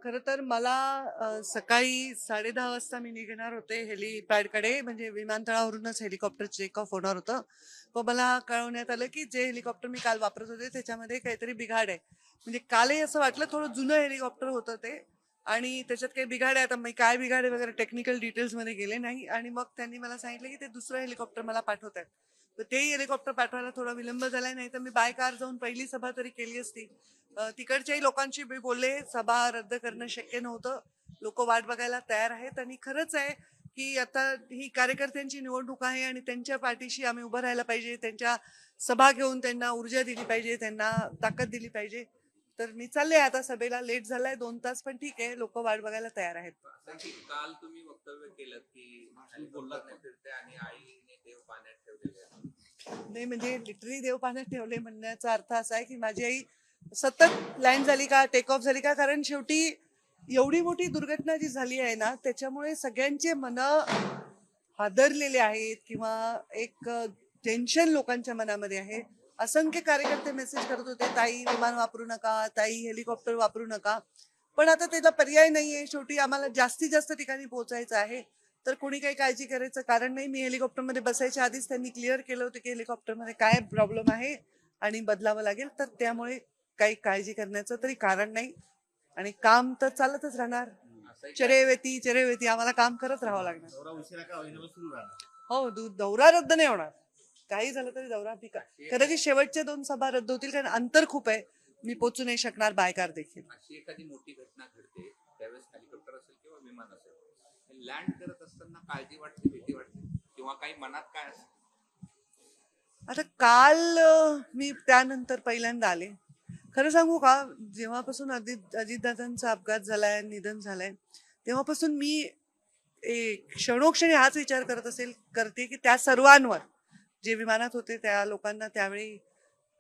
खरं तर मला सकाळी 10:30 वाजता मी निघणार होते हेलिपॅडकडे, म्हणजे विमानतळावरूनच हेलिकॉप्टर टेक ऑफ होणार होतं. पण मला कळवण्यात आलं की जे हेलिकॉप्टर मी काल वापरत होते त्याच्यामध्ये काहीतरी बिघाड आहे. म्हणजे कालही असं वाटलं थोडं जुनं हेलिकॉप्टर होतं ते, आणि त्याच्यात काही बिघाड आहे. आता मी काय बिघाड आहे वगैरे टेक्निकल डिटेल्समध्ये गेले नाही, आणि मग त्यांनी मला सांगितलं की ते दुसरं हेलिकॉप्टर मला पाठवत आहेत. तर तेही हेलिकॉप्टर पाठवायला थोडा विलंब झालाय, नाही तर मी बाय कार जाऊन पहिली सभा तरी केली असती. तिकडच्याही लोकांशी मी बोलले, सभा रद्द करणं शक्य नव्हतं. लोक वाट बघायला तयार आहेत, आणि खरंच आहे की आता ही कार्यकर्त्यांची निवडणूक आहे आणि त्यांच्या पाठीशी आम्ही उभं राहायला पाहिजे. त्यांच्या सभा घेऊन त्यांना ऊर्जा दिली पाहिजे, त्यांना ताकद दिली पाहिजे. तर मी चालले आता सभेला. लेट झालाय 2 तास, पण ठीक आहे, लोक वाट बघायला तयार आहेत. काल तुम्ही वक्तव्य केलं की हेलिकॉप्टरने फिरते आणि आईने देव पाण्यात ठेवलेले आहे. नाही, म्हणजे लिटरली देव पाण्यात ठेवले म्हणण्याचा अर्थ असा आहे की माझी आई सतत लँड झाली का, टेक ऑफ झाली का, कारण शेवटी एवढी मोठी दुर्घटना जी झाली आहे ना, त्याच्यामुळे सगळ्यांचे मन हादरलेले आहेत, किंवा एक टेन्शन लोकांच्या मनामध्ये आहे. असंख्य कार्यकर्ते मेसेज करत होते, ताई विमान वापरू नका, ताई हेलिकॉप्टर वापरू नका. पण आता त्याला पर्याय नाहीये, शेवटी आम्हाला जास्तीत जास्त ठिकाणी पोहोचायचं आहे. तर कोणी काही काळजी करायचं कारण नाही. मी हेलिकॉप्टरमध्ये बसायच्या आधीच त्यांनी क्लिअर केलं होतं की हेलिकॉप्टरमध्ये काय प्रॉब्लेम आहे आणि बदलावं लागेल, तर त्यामुळे काही काळजी करण्याचं तरी कारण नाही. आणि काम तर चालतच राहणार. असंही काय चरेवेती चरेवेती आम्हाला काम करत राहावं लागणार. दौरा उशिरा का होईना पण सुरू राहणार. हो, दौरा रद्द नाही होणार. काही झालं तरी दौरा ठीक आहे. कदाचित शेवटच्या 2 सभा रद्द होतील, कारण अंतर खूप आहे. मी पोचू नाही शकणार बायकार देखील. अशी एखादी मोठी घटना घडते त्यावेळेस हेलिकॉप्टर असेल किंवा विमान असेल, लँड करत असताना काळजी वाटते, भीती वाटते, किंवा काही मनात काय असतं? आता काल मी त्यानंतर पहिल्यांदा आले. खरं सांगू का, जेव्हापासून अजितदादांचा अपघात झालाय, निधन झालंय, तेव्हापासून मी क्षणोक्षणी हाच विचार करते की त्या सर्वांवर, जे विमानात होते त्या लोकांना त्यावेळी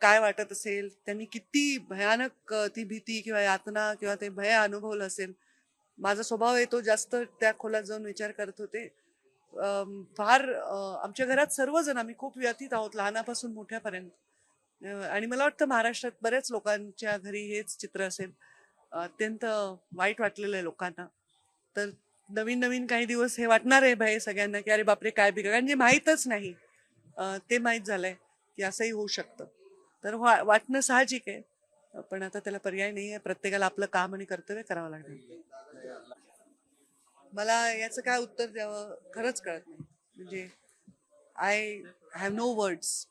काय वाटत असेल, त्यांनी किती भयानक ती भीती किंवा यातना किंवा ते भय अनुभवलं असेल. माझा स्वभाव आहे तो जास्त त्या खोलात जाऊन विचार करत होते. फार आमच्या घरात सर्वजण आम्ही खूप व्यथित आहोत, लहानापासून मोठ्यापर्यंत. आणि मला वाटतं महाराष्ट्रात बऱ्याच लोकांच्या घरी हेच चित्र असेल. अत्यंत वाईट वाटलेलं आहे लोकांना. तर नवीन नवीन काही दिवस हे वाटणार आहे भय सगळ्यांना, की अरे बापरे काय बिघड, कारण जे माहीतच नाही ते माहीत झालंय की असंही होऊ शकतं. तर वाटणं साहजिक आहे. पण आता त्याला पर्याय नाही आहे. प्रत्येकाला आपलं काम आणि कर्तव्य करावं लागणार. मला याचं काय उत्तर द्यावं खरंच कळत नाही. म्हणजे I have no words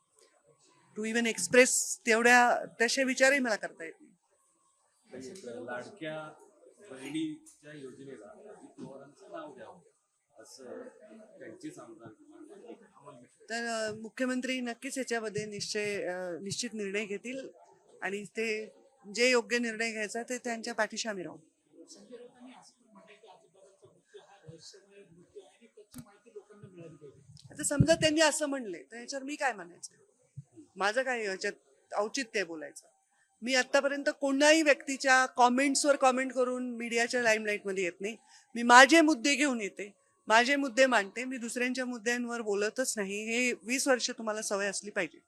to even express. तसे विचारही मला करता येत नाही. लाडक्या बहिणीच्या योजनेला अजित पवारांचं नाव द्यावं असं त्यांची आमदार तर मुख्यमंत्री नक्कीच याच्यामध्ये निश्चित निर्णय घेतील, आणि ते जे योग्य निर्णय घ्यायचा ते त्यांच्या पाठीशी आम्ही राहू. आता समजा त्यांनी असं म्हणले तर याच्यावर मी काय म्हणायचं? माझं काय याच्यात औचित्य आहे बोलायचं? मी आतापर्यंत कोणाही व्यक्तीच्या कॉमेंट्सवर कॉमेंट करून मीडियाच्या लाईमलाईटमध्ये येत नाही. मी माझे मुद्दे घेऊन येते, माझे मुद्दे मांडते. मी दुसऱ्यांच्या मुद्द्यांवर बोलतच नाही. हे 20 वर्ष तुम्हाला सवय असली पाहिजे.